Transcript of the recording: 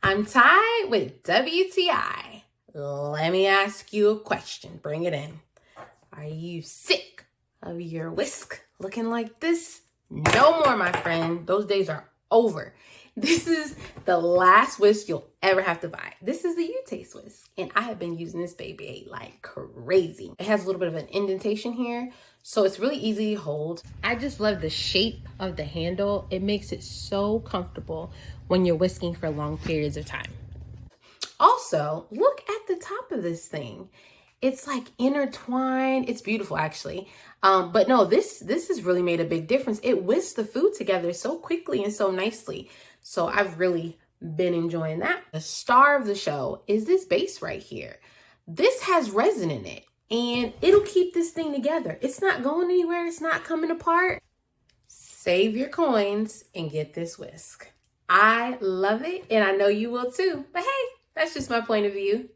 I'm Ty with WTI. Let me ask you a question. Bring it in. Are you sick of your whisk looking like this? No more, my friend. Those days are over. This is the last whisk you'll ever have to buy. This is the U-Taste whisk, and I have been using this baby like crazy. It has a little bit of an indentation here, so it's really easy to hold. I just love the shape of the handle. It makes it so comfortable when you're whisking for long periods of time. Also, look at the top of this thing. It's like intertwined. It's beautiful, actually. But no, this has really made a big difference. It whisks the food together so quickly and so nicely. So I've really been enjoying that. The star of the show is this base right here. This has resin in it, and it'll keep this thing together. It's not going anywhere. It's not coming apart. Save your coins and get this whisk. I love it, and I know you will too. But hey, that's just my point of view.